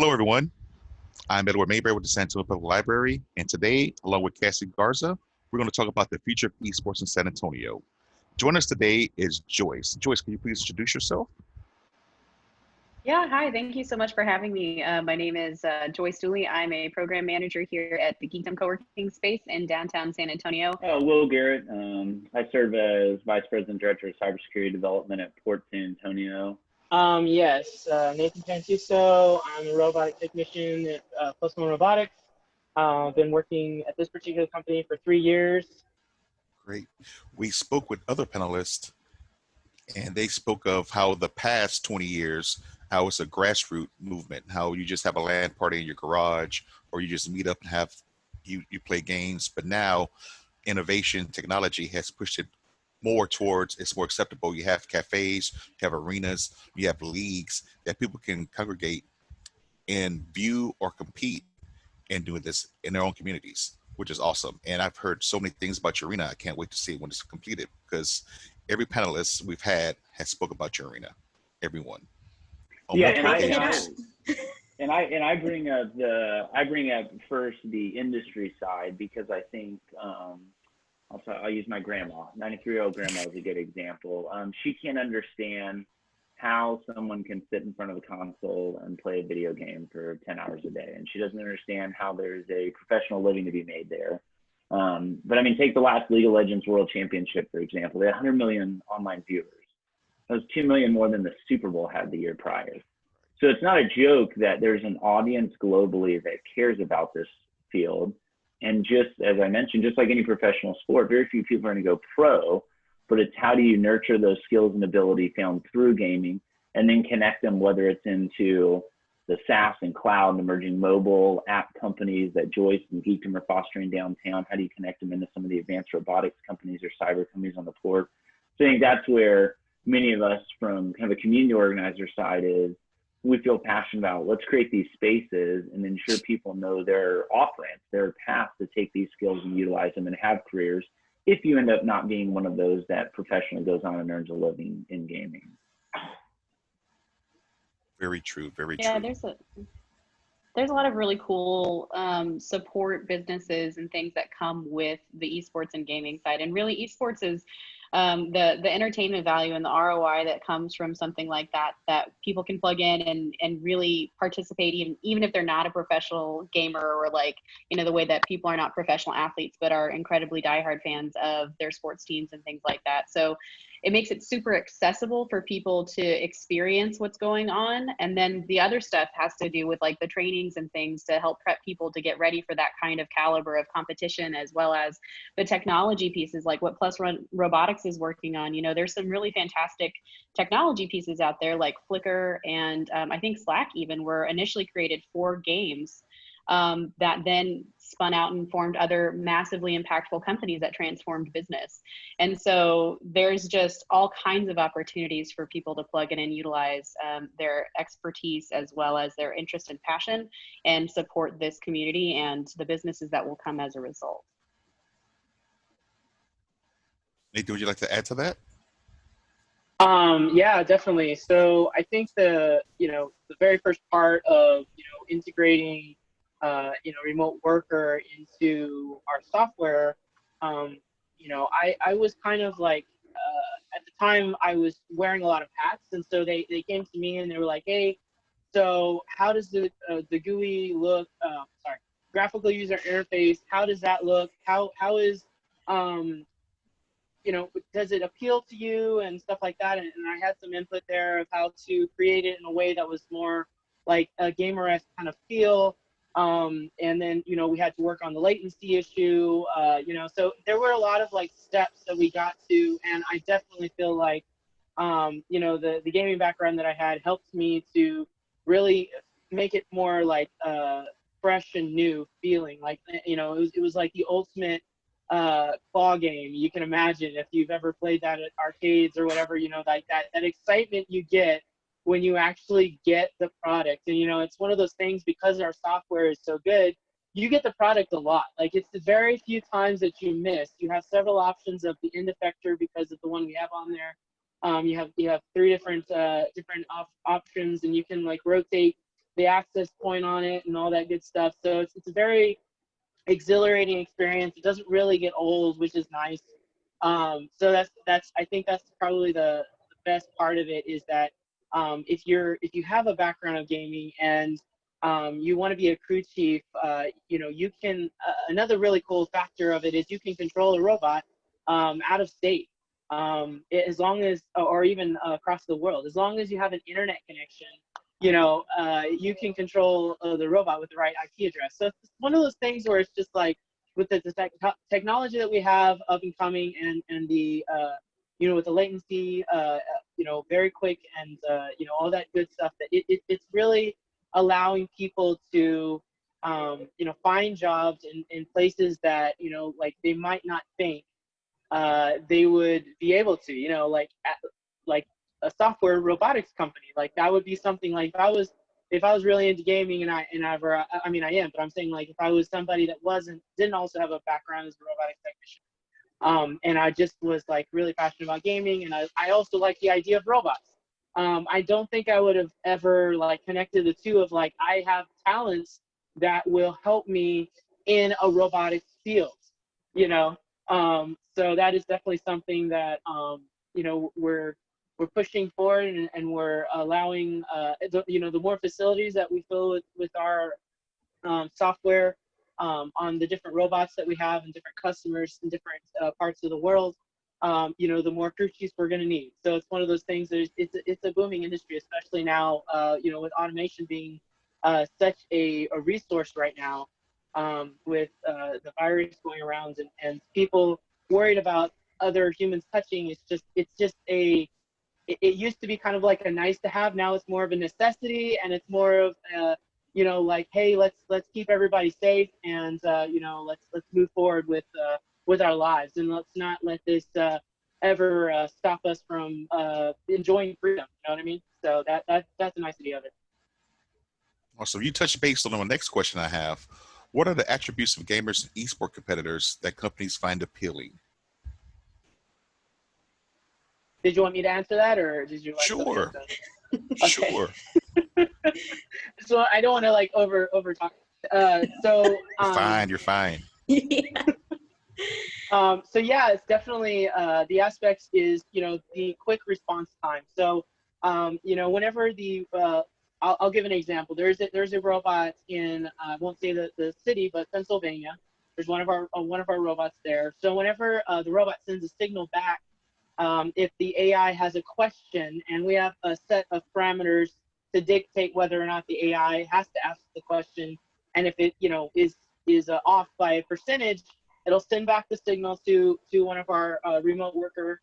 Hello, everyone. I'm Edward Mayberry with the San Antonio Public Library, and today, along with Cassie Garza, we're going to talk about the future of esports in San Antonio. Joining us today is Joyce. Joyce, can you please introduce yourself? Yeah, hi. Thank you so much for having me. My name is Joyce Dooley. I'm a program manager here at the Geekdom co-working space in downtown San Antonio. Will Garrett. I serve as Vice President Director of Cybersecurity Development at Port San Antonio. Nathan Francisco. I'm a robotic technician at One Robotics. Been working at this particular company for 3 years. Great. We spoke with other panelists, and they spoke of how the past 20 years, how it's a grassroots movement, how you just have a LAN party in your garage, or you just meet up and have you play games. But now innovation technology has pushed it more towards it's more acceptable. You have cafes, you have arenas, you have leagues that people can congregate and view or compete in doing this in their own communities, which is awesome. And I've heard so many things about your arena. I can't wait to see it when it's completed, because every panelist we've had has spoke about your arena. Everyone. Yeah, and I bring up first the industry side, because I think I'll use my grandma. 93-year-old grandma is a good example. She can't understand how someone can sit in front of a console and play a video game for 10 hours a day, and she doesn't understand how there's a professional living to be made there. But I mean, take the last League of Legends World Championship, for example. They had 100 million online viewers. That was 2 million more than the Super Bowl had the year prior. So it's not a joke that there's an audience globally that cares about this field. And just as I mentioned, just like any professional sport, very few people are going to go pro, but it's how do you nurture those skills and ability found through gaming, and then connect them, whether it's into the SaaS and cloud and emerging mobile app companies that Joyce and Geekdom are fostering downtown. How do you connect them into some of the advanced robotics companies or cyber companies on the port? So I think that's where many of us from kind of a community organizer side is, we feel passionate about, let's create these spaces and ensure people know their off-ramps, their path to take these skills and utilize them and have careers, if you end up not being one of those that professionally goes on and earns a living in gaming. Very true, very true. Yeah, there's a lot of really cool support businesses and things that come with the esports and gaming side. And really, esports is the entertainment value and the ROI that comes from something like that people can plug in and really participate, even if they're not a professional gamer, or like, the way that people are not professional athletes but are incredibly diehard fans of their sports teams and things like that. So it makes it super accessible for people to experience what's going on. And then the other stuff has to do with like the trainings and things to help prep people to get ready for that kind of caliber of competition, as well as the technology pieces like what One Robotics is working on. There's some really fantastic technology pieces out there, like Flickr and I think Slack even were initially created for games that then spun out and formed other massively impactful companies that transformed business. And so there's just all kinds of opportunities for people to plug in and utilize their expertise, as well as their interest and passion, and support this community and the businesses that will come as a result. Nathan, would you like to add to that? Yeah, definitely. So I think the very first part of, integrating, remote worker into our software, I was kind of like, at the time I was wearing a lot of hats. And so they came to me and they were like, hey, so how does the GUI look, graphical user interface, how does that look? How is, does it appeal to you and stuff like that? And I had some input there of how to create it in a way that was more like a gamer-esque kind of feel. And then, we had to work on the latency issue, so there were a lot of like steps that we got to, and I definitely feel like, the gaming background that I had helped me to really make it more like fresh and new feeling. Like, it was like the ultimate claw game. You can imagine if you've ever played that at arcades or whatever, like that excitement you get when you actually get the product. And it's one of those things, because our software is so good, you get the product a lot. Like, it's the very few times that you miss. You have several options of the end effector because of the one we have on there. You have 3 different options, and you can like rotate the access point on it and all that good stuff. So it's a very exhilarating experience. It doesn't really get old, which is nice. So that's I think that's probably the best part of it, is that if you have a background of gaming and you want to be a crew chief, you can. Another really cool factor of it is you can control a robot out of state, as long as, or even across the world, as long as you have an internet connection. You can control the robot with the right IP address. So it's one of those things where it's just like, with the technology that we have up and coming, and the with the latency, very quick, and all that good stuff, that it's really allowing people to find jobs in places that like they might not think they would be able to, like a software robotics company. Like that would be something, like if I was really into gaming, and I am, but I'm saying, like, if I was somebody that didn't also have a background as a robotics technician, and I just was like really passionate about gaming, and I also like the idea of robots. I don't think I would have ever like connected the two of like, I have talents that will help me in a robotics field, so that is definitely something that we're pushing forward, and we're allowing the more facilities that we fill with our software on the different robots that we have, and different customers in different parts of the world, the more crew chiefs we're going to need. So it's one of those things that it's a booming industry, especially now, with automation being such a resource right now, with the virus going around, and people worried about other humans touching. It used to be kind of like a nice to have. Now it's more of a necessity, and it's more of like, hey, let's keep everybody safe, and let's move forward with our lives, and let's not let this ever stop us from enjoying freedom. You know what I mean? So that's the nicety of it. Awesome. You touched base on the next question I have. What are the attributes of gamers and esports competitors that companies find appealing? Did you want me to answer that, or did you like? Sure. Okay. Sure. So I don't want to like over talk. You're fine. Yeah. So yeah, it's definitely the aspects is the quick response time. So whenever I'll give an example. There's a robot in, I won't say the city, but Pennsylvania. There's one of our robots there. So whenever the robot sends a signal back, if the AI has a question, and we have a set of parameters to dictate whether or not the AI has to ask the question, and if it is off by a percentage, it'll send back the signal to one of our remote worker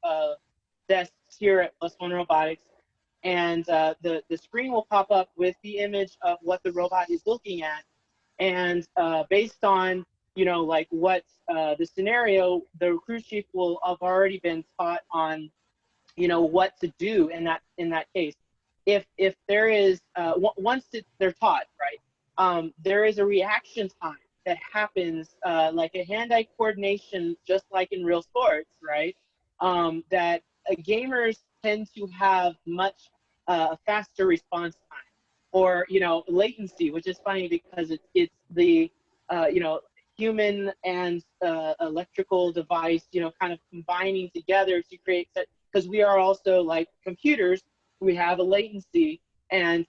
desks here at +One Robotics, and the screen will pop up with the image of what the robot is looking at, and based on like what the scenario, the crew chief will have already been taught on what to do in that case. If there is once they're taught, right, there is a reaction time that happens, like a hand-eye coordination, just like in real sports, right? That gamers tend to have much faster response time, or latency, which is funny because it's the human and electrical device, kind of combining together to create, because we are also like computers, we have a latency, and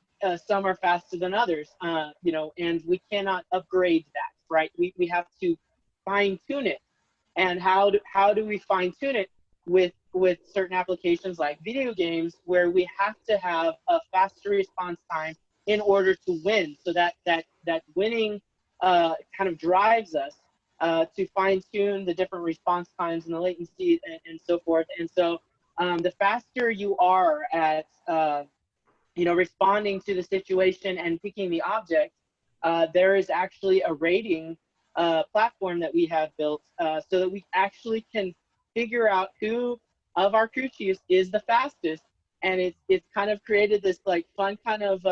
some are faster than others, and we cannot upgrade that, right? We have to fine tune it. And how do we fine tune it? With certain applications like video games, where we have to have a faster response time in order to win. So that winning kind of drives us to fine tune the different response times and the latency and so forth. And so the faster you are at responding to the situation and picking the object, there is actually a rating platform that we have built so that we actually can figure out who of our crew chiefs is the fastest. And it's kind of created this like fun kind of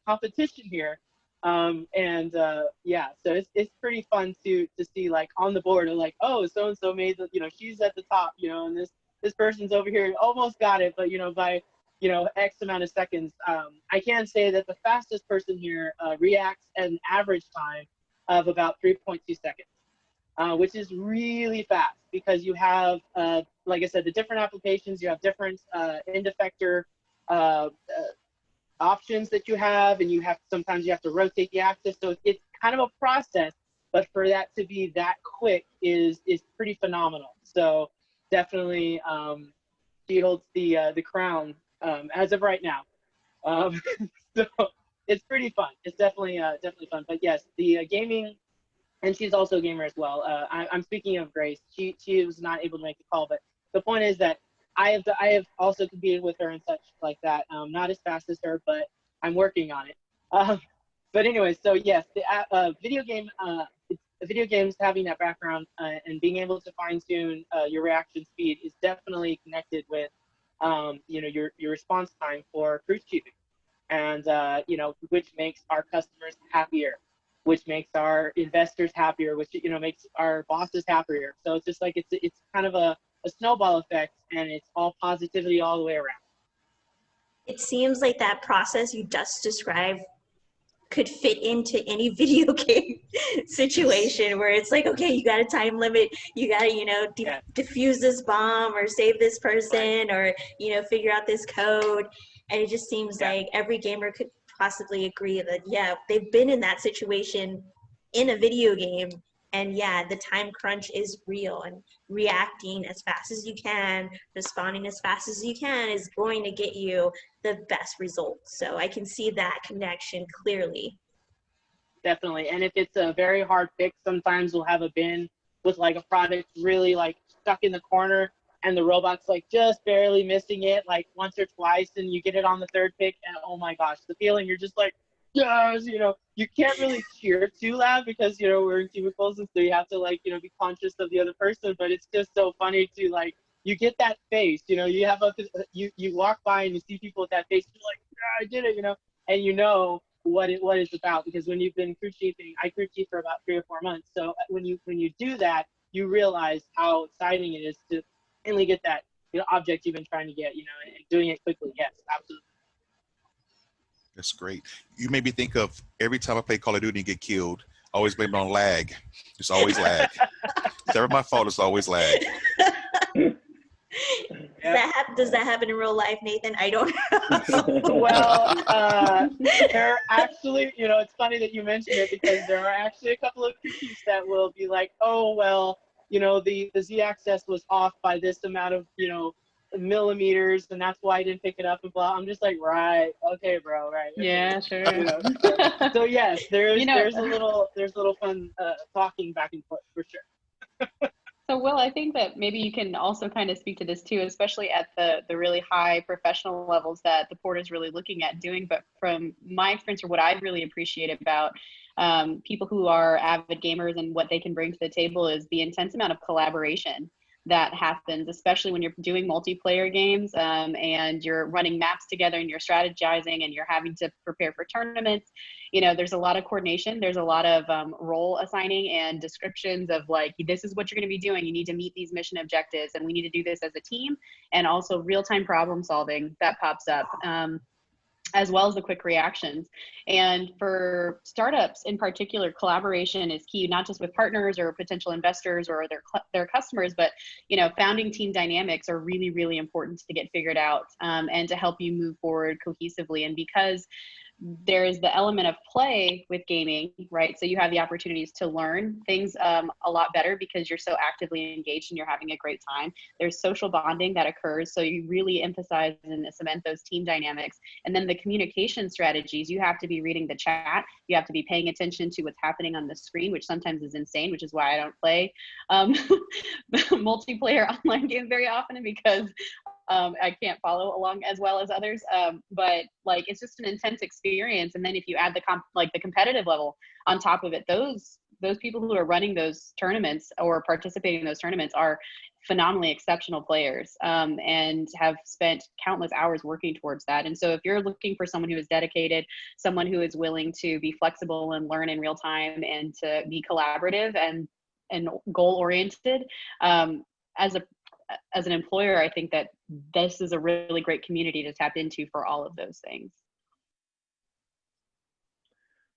competition here. Yeah, so it's pretty fun to see like on the board, and like, oh, so and so made the, she's at the top, and this person's over here almost got it, but by X amount of seconds. I can say that the fastest person here reacts at an average time of about 3.2 seconds, which is really fast because you have, like I said, the different applications, you have different end effector options that you have, and sometimes you have to rotate the axis. So it's kind of a process, but for that to be that quick is pretty phenomenal. So definitely she holds the crown as of right now. So it's pretty fun. It's definitely fun. But yes, the gaming, and she's also a gamer as well. I'm speaking of Grace. She was not able to make the call, but the point is that I have also competed with her and such like that. Not as fast as her, but I'm working on it. But anyway, so yes, the video games having that background and being able to fine tune your reaction speed is definitely connected with your response time for cruise chiefing, and which makes our customers happier, which makes our investors happier, which makes our bosses happier. So it's just like it's kind of a snowball effect, and it's all positivity all the way around. It seems like that process you just described could fit into any video game situation where it's like, okay, you got a time limit, you got to defuse this bomb or save this person, or figure out this code. And it just seems like every gamer could possibly agree that they've been in that situation in a video game, and the time crunch is real, and reacting as fast as you can, responding as fast as you can is going to get you the best results. So I can see that connection clearly. Definitely. And if it's a very hard fix, sometimes we'll have a bin with like a product really like stuck in the corner, and the robot's like just barely missing it like once or twice, and you get it on the third pick, and oh my gosh, the feeling, you're just like, yes, you can't really cheer too loud because we're in cubicles, and so you have to like be conscious of the other person. But it's just so funny to like, you get that face, you have you walk by and you see people with that face, you're like, yeah, I did it, and what it's about, because when you've been crew chiefing, I crew chief for about 3 or 4 months. So when you do that, you realize how exciting it is to finally get that object you've been trying to get, and doing it quickly. Yes, absolutely. That's great. You made me think of every time I play Call of Duty and get killed, I always blame it on lag. It's always lag. It's never my fault. It's always lag. Does that happen in real life, Nathan? I don't know. Well, there are actually, it's funny that you mentioned it, because there are actually a couple of critiques that will be like, oh, well, the z-axis was off by this amount of, millimeters, and that's why I didn't pick it up, and blah. I'm just like, right, okay, bro, right. Okay. Yeah, sure. So yes, there's a little fun talking back and forth for sure. So, Will, I think that maybe you can also kind of speak to this too, especially at the really high professional levels that the port is really looking at doing. But from my experience, or what I really appreciate about people who are avid gamers and what they can bring to the table, is the intense amount of collaboration that happens, especially when you're doing multiplayer games and you're running maps together and you're strategizing and you're having to prepare for tournaments. There's a lot of coordination. There's a lot of role assigning and descriptions of like, this is what you're going to be doing. You need to meet these mission objectives, and we need to do this as a team, and also real-time problem solving that pops up. As well as the quick reactions. And for startups in particular, collaboration is key, not just with partners or potential investors or their customers, but founding team dynamics are really, really important to get figured out and to help you move forward cohesively. And because there is the element of play with gaming, right? So you have the opportunities to learn things a lot better because you're so actively engaged and you're having a great time. There's social bonding that occurs. So you really emphasize and cement those team dynamics. And then the communication strategies, you have to be reading the chat. You have to be paying attention to what's happening on the screen, which sometimes is insane, which is why I don't play multiplayer online games very often, because I can't follow along as well as others, but like it's just an intense experience. And then if you add the competitive level on top of it, those people who are running those tournaments or participating in those tournaments are phenomenally exceptional players and have spent countless hours working towards that. And so if you're looking for someone who is dedicated, someone who is willing to be flexible and learn in real time and to be collaborative and goal oriented, as a as an employer, I think that this is a really great community to tap into for all of those things.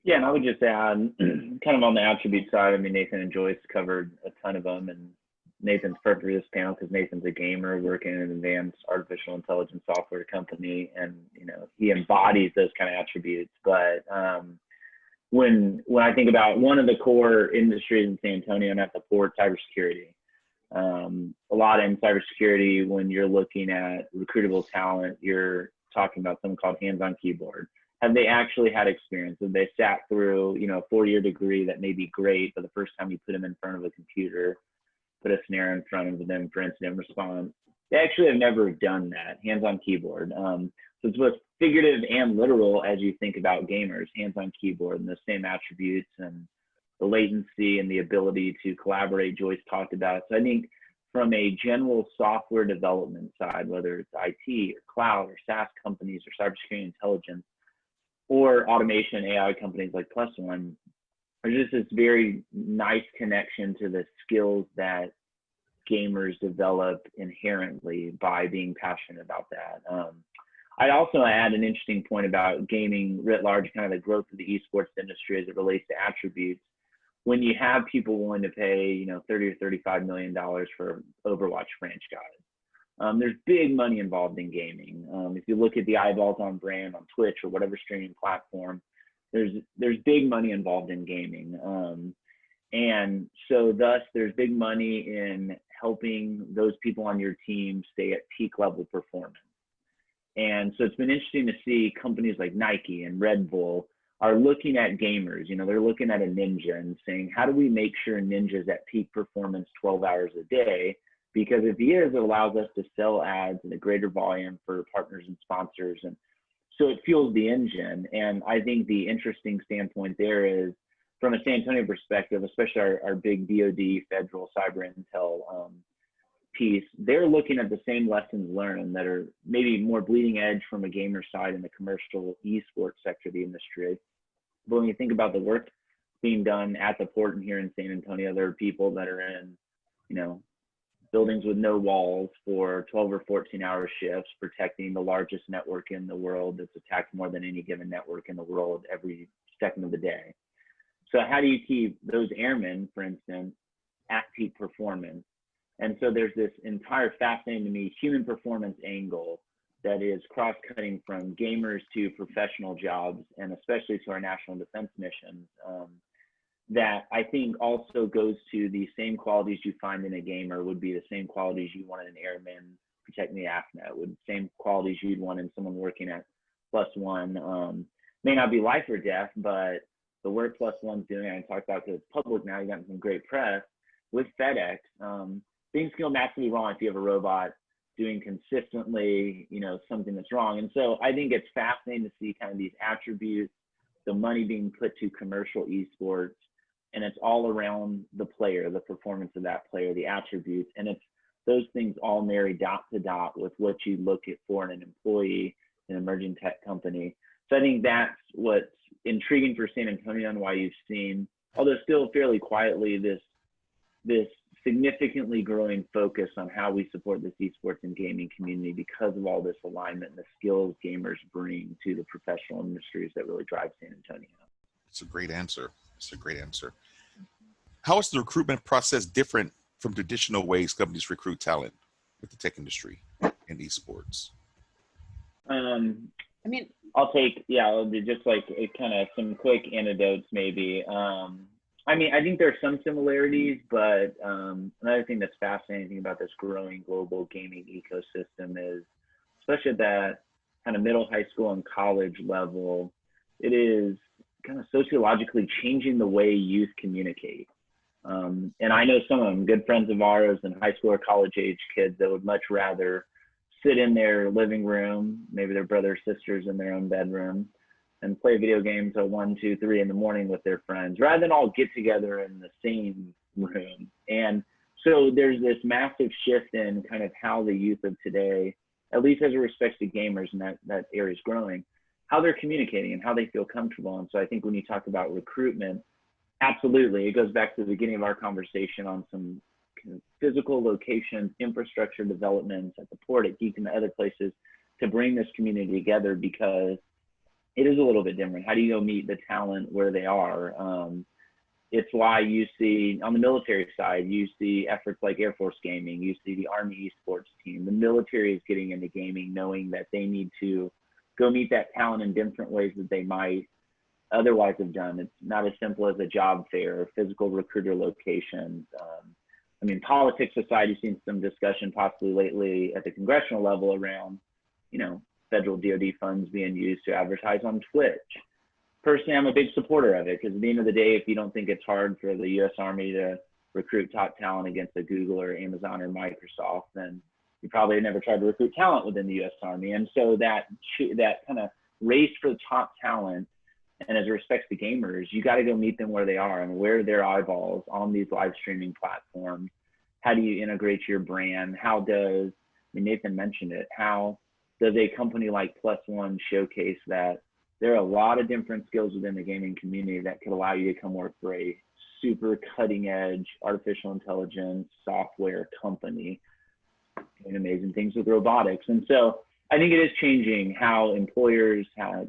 Yeah, and I would just add, kind of on the attribute side, I mean, Nathan and Joyce covered a ton of them, and Nathan's perfect for this panel because Nathan's a gamer working in an advanced artificial intelligence software company, and he embodies those kind of attributes. But when I think about one of the core industries in San Antonio and at the port, cybersecurity. A lot in cybersecurity, when you're looking at recruitable talent, you're talking about something called hands-on keyboard. Have they actually had experience? Have they sat through, a 4-year degree that may be great, but the first time you put them in front of a computer, put a snare in front of them for incident response, they actually have never done that, hands-on keyboard. So it's both figurative and literal as you think about gamers, hands-on keyboard, and the same attributes and the latency and the ability to collaborate Joyce talked about. So I think from a general software development side, whether it's IT or cloud or SaaS companies or cybersecurity intelligence, or automation AI companies like Plus One, there's just this very nice connection to the skills that gamers develop inherently by being passionate about that. I'd also add an interesting point about gaming writ large, kind of the growth of the esports industry as it relates to attributes. When you have people willing to pay, $30 or $35 million for Overwatch franchise, there's big money involved in gaming. If you look at the eyeballs on brand on Twitch or whatever streaming platform, there's big money involved in gaming. And so thus there's big money in helping those people on your team stay at peak level performance. And so it's been interesting to see companies like Nike and Red Bull are looking at gamers. They're looking at a ninja and saying, how do we make sure ninja's at peak performance 12 hours a day? Because if he is, it allows us to sell ads in a greater volume for partners and sponsors. And so it fuels the engine. And I think the interesting standpoint there is, from a San Antonio perspective, especially our big DoD federal cyber intel piece, they're looking at the same lessons learned that are maybe more bleeding edge from a gamer side in the commercial esports sector of the industry. But when you think about the work being done at the port and here in San Antonio, there are people that are in, buildings with no walls for 12 or 14-hour shifts, protecting the largest network in the world that's attacked more than any given network in the world every second of the day. So how do you keep those airmen, for instance, at peak performance? And so there's this entire, fascinating to me, human performance angle that is cross-cutting from gamers to professional jobs, and especially to our national defense missions, that I think also goes to the same qualities you find in a gamer would be the same qualities you want in an airman protecting the AFNet, would same qualities you'd want in someone working at Plus One. May not be life or death, but the work Plus One's doing, I talked about because it's public now, you got some great press with FedEx. Things can go massively wrong if you have a robot doing consistently, something that's wrong. And so I think it's fascinating to see kind of these attributes, the money being put to commercial esports, and it's all around the player, the performance of that player, the attributes, and it's those things all marry dot to dot with what you look at for in an employee, an emerging tech company. So I think that's what's intriguing for San Antonio and why you've seen, although still fairly quietly, this significantly growing focus on how we support this esports and gaming community because of all this alignment and the skills gamers bring to the professional industries that really drive San Antonio. It's a great answer. How is the recruitment process different from traditional ways companies recruit talent with the tech industry and esports? I'll do just like kind of some quick anecdotes maybe. I think there are some similarities, but another thing that's fascinating about this growing global gaming ecosystem is, especially at that kind of middle, high school, and college level, it is kind of sociologically changing the way youth communicate. And I know some of them, good friends of ours and high school or college age kids that would much rather sit in their living room, maybe their brother or sisters in their own bedroom, and play video games till 1, 2, 3 in the morning with their friends, rather than all get together in the same room. And so there's this massive shift in kind of how the youth of today, at least as it respects to gamers, and that area is growing, how they're communicating and how they feel comfortable. And so I think when you talk about recruitment, absolutely, it goes back to the beginning of our conversation on some physical locations, infrastructure developments at the port, at Geekdom, and other places to bring this community together, because it is a little bit different. How do you go meet the talent where they are? It's why you see on the military side, you see efforts like Air Force Gaming, you see the Army Esports team. The military is getting into gaming, knowing that they need to go meet that talent in different ways that they might otherwise have done. It's not as simple as a job fair or physical recruiter locations. I mean, politics aside, you've seen some discussion possibly lately at the congressional level around, you know, federal DoD funds being used to advertise on Twitch. Personally, I'm a big supporter of it, because at the end of the day, if you don't think it's hard for the U.S. Army to recruit top talent against a Google or Amazon or Microsoft, then you probably never tried to recruit talent within the U.S. Army. And so that kind of race for the top talent, and as it respects the gamers, you got to go meet them where they are and where their eyeballs on these live streaming platforms. How do you integrate your brand? How does, I mean, Nathan mentioned it, how does a company like Plus One showcase that there are a lot of different skills within the gaming community that could allow you to come work for a super cutting edge artificial intelligence software company doing amazing things with robotics? And so I think it is changing how employers, how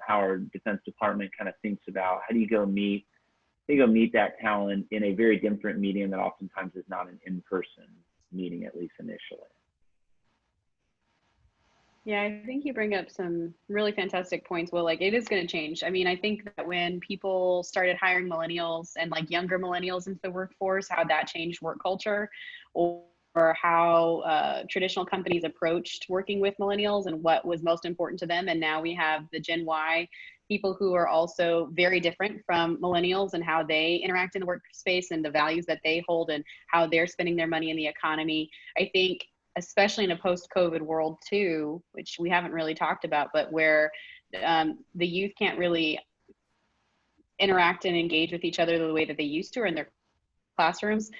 our Defense Department kind of thinks about how do you go meet that talent in a very different medium that oftentimes is not an in-person meeting, at least initially. Yeah, I think you bring up some really fantastic points. Well, like, it is going to change. I mean, I think that when people started hiring millennials and like younger millennials into the workforce, how that changed work culture, or how traditional companies approached working with millennials and what was most important to them. And now we have the Gen Y people who are also very different from millennials and how they interact in the workspace and the values that they hold and how they're spending their money in the economy. I think especially in a post-COVID world too, which we haven't really talked about, but where the youth can't really interact and engage with each other the way that they used to or in their classrooms,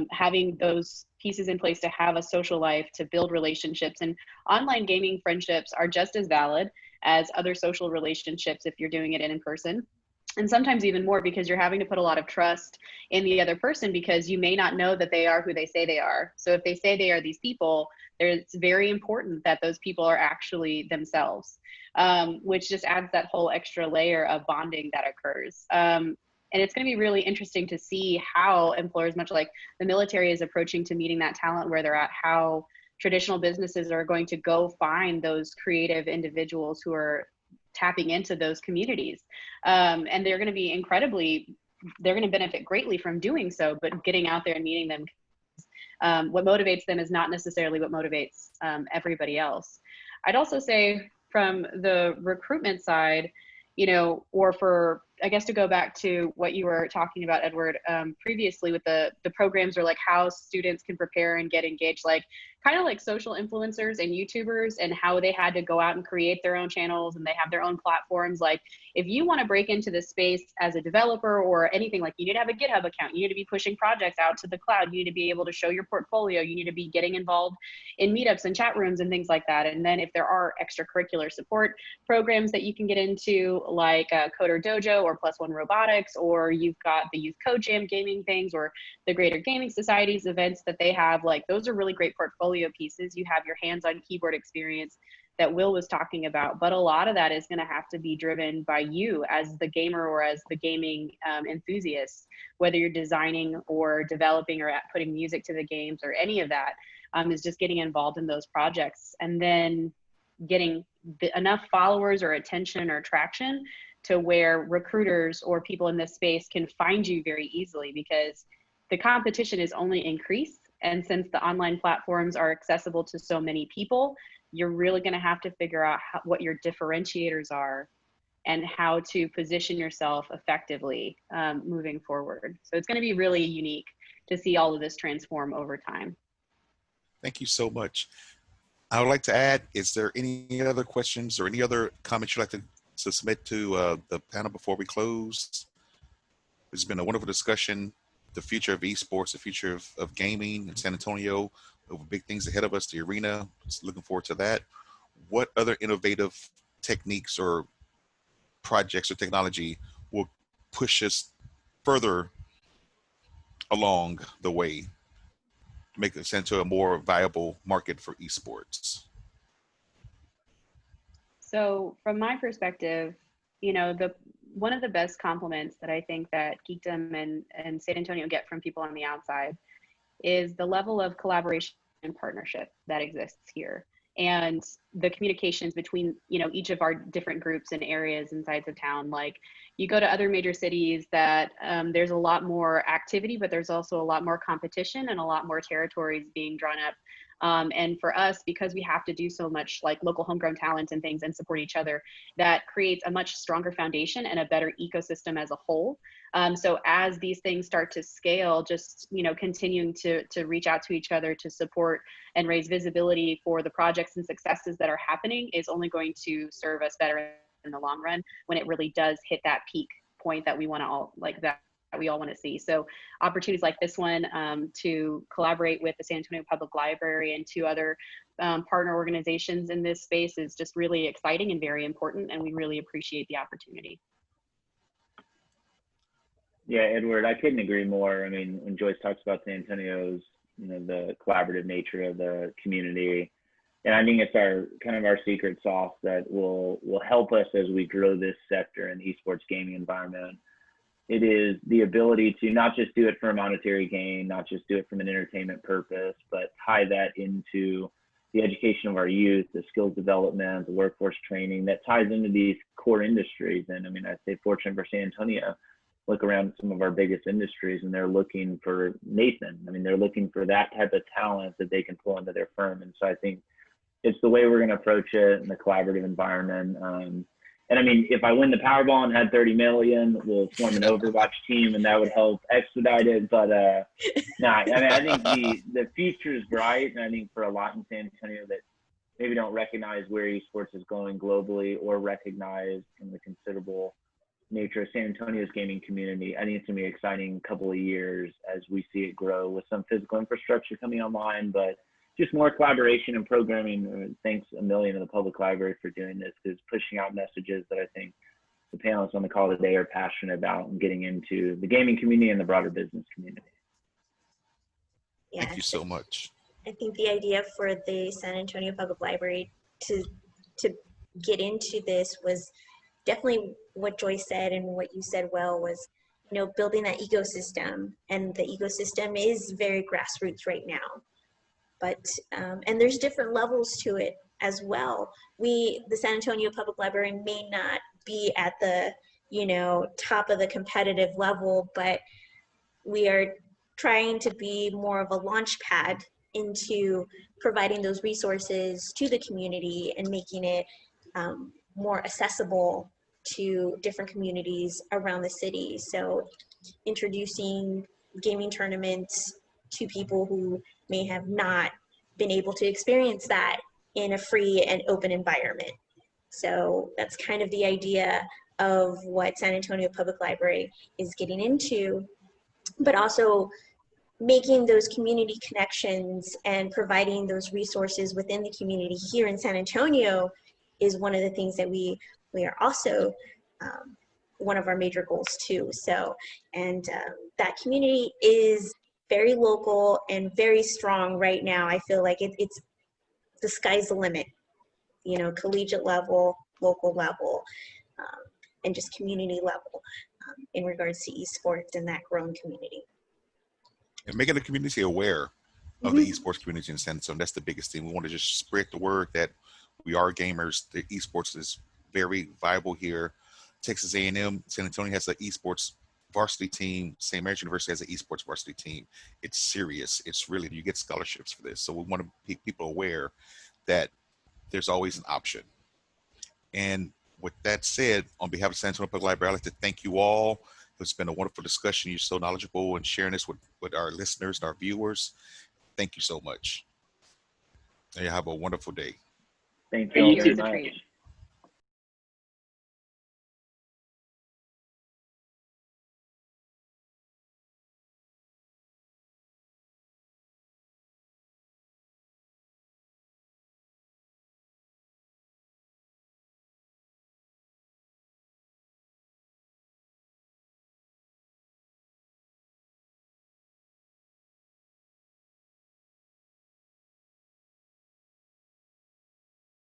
having those pieces in place to have a social life, to build relationships. And online gaming friendships are just as valid as other social relationships if you're doing it in person. And sometimes even more, because you're having to put a lot of trust in the other person, because you may not know that they are who they say they are. So if they say they are these people, it's very important that those people are actually themselves, which just adds that whole extra layer of bonding that occurs. And it's going to be really interesting to see how employers, much like the military, is approaching to meeting that talent where they're at, how traditional businesses are going to go find those creative individuals who are tapping into those communities. And they're going to be they're going to benefit greatly from doing so, but getting out there and meeting them, what motivates them is not necessarily what motivates everybody else. I'd also say from the recruitment side, or for, I guess, to go back to what you were talking about, Edward, previously with the programs, or like how students can prepare and get engaged, like kind of like social influencers and YouTubers, and how they had to go out and create their own channels and they have their own platforms. Like, if you want to break into this space as a developer or anything, like, you need to have a GitHub account, you need to be pushing projects out to the cloud, you need to be able to show your portfolio, you need to be getting involved in meetups and chat rooms and things like that. And then if there are extracurricular support programs that you can get into, like Coder Dojo or Plus One Robotics, or you've got the Youth Code Jam gaming things, or the Greater Gaming Society's events that they have, like, those are really great portfolio pieces. You have your hands-on keyboard experience that Will was talking about, but a lot of that is going to have to be driven by you as the gamer or as the gaming enthusiast, whether you're designing or developing or putting music to the games or any of that, is just getting involved in those projects and then getting enough followers or attention or traction to where recruiters or people in this space can find you very easily, because the competition is only increased. And since the online platforms are accessible to so many people, you're really going to have to figure out what your differentiators are and how to position yourself effectively moving forward. So it's going to be really unique to see all of this transform over time. Thank you so much. I would like to add, is there any other questions or any other comments you'd like to submit to the panel before we close? It's been a wonderful discussion. The future of esports, the future of gaming in San Antonio, over big things ahead of us, the arena. Just looking forward to that. What other innovative techniques or projects or technology will push us further along the way make San Antonio a more viable market for esports? So from my perspective, you know, one of the best compliments that I think that Geekdom and San Antonio get from people on the outside is the level of collaboration and partnership that exists here, and the communications between, you know, each of our different groups and areas and sides of town. Like, you go to other major cities that there's a lot more activity, but there's also a lot more competition and a lot more territories being drawn up. And for us, because we have to do so much like local homegrown talent and things and support each other, that creates a much stronger foundation and a better ecosystem as a whole. So as these things start to scale, just, you know, continuing to reach out to each other to support and raise visibility for the projects and successes that are happening is only going to serve us better in the long run when it really does hit that peak point that we want to all like that we all want to see. So opportunities like this one to collaborate with the San Antonio Public Library and two other partner organizations in this space is just really exciting and very important, and we really appreciate the opportunity. Yeah, Edward, I couldn't agree more. I mean, when Joyce talks about San Antonio's, you know, the collaborative nature of the community, and I think it's our kind of our secret sauce that will help us as we grow this sector in the esports gaming environment. It is the ability to not just do it for a monetary gain, not just do it from an entertainment purpose, but tie that into the education of our youth, the skills development, the workforce training that ties into these core industries. And I mean, I'd say fortunate for San Antonio, look around some of our biggest industries and they're looking for Nathan. I mean, they're looking for that type of talent that they can pull into their firm. And so I think it's the way we're going to approach it in the collaborative environment. And I mean, if I win the Powerball and had 30 million, we'll form an Overwatch team and that would help expedite it. But nah, I mean, I think the future is bright. And I think for a lot in San Antonio that maybe don't recognize where esports is going globally or recognize in the considerable nature of San Antonio's gaming community, I think it's going to be an exciting couple of years as we see it grow with some physical infrastructure coming online, but just more collaboration and programming. Thanks a million to the public library for doing this, because pushing out messages that I think the panelists on the call today are passionate about and getting into the gaming community and the broader business community. Yeah, Thank you so much. I think the idea for the San Antonio Public Library to get into this was definitely what Joyce said, and what you said well was, you know, building that ecosystem. And the ecosystem is very grassroots right now. But, and there's different levels to it as well. The San Antonio Public Library may not be at the, you know, top of the competitive level, but we are trying to be more of a launch pad into providing those resources to the community and making it more accessible to different communities around the city. So introducing gaming tournaments to people who may have not been able to experience that in a free and open environment. So that's kind of the idea of what San Antonio Public Library is getting into, but also making those community connections and providing those resources within the community here in San Antonio is one of the things that we are also one of our major goals too. So, and that community is very local and very strong right now. I feel like it's the sky's the limit, you know, collegiate level, local level, and just community level in regards to esports and that growing community. And making the community aware of the esports community in San Antonio, that's the biggest thing. We want to just spread the word that we are gamers. The esports is very viable here. Texas A&M, San Antonio has an esports varsity team. St. Mary's University has an esports varsity team. It's serious. It's really, you get scholarships for this. So we want to make people aware that there's always an option. And with that said, on behalf of San Antonio Public Library, I'd like to thank you all. It's been a wonderful discussion. You're so knowledgeable and sharing this with our listeners and our viewers. Thank you so much. And you have a wonderful day. Thank you all very It's a much. treat.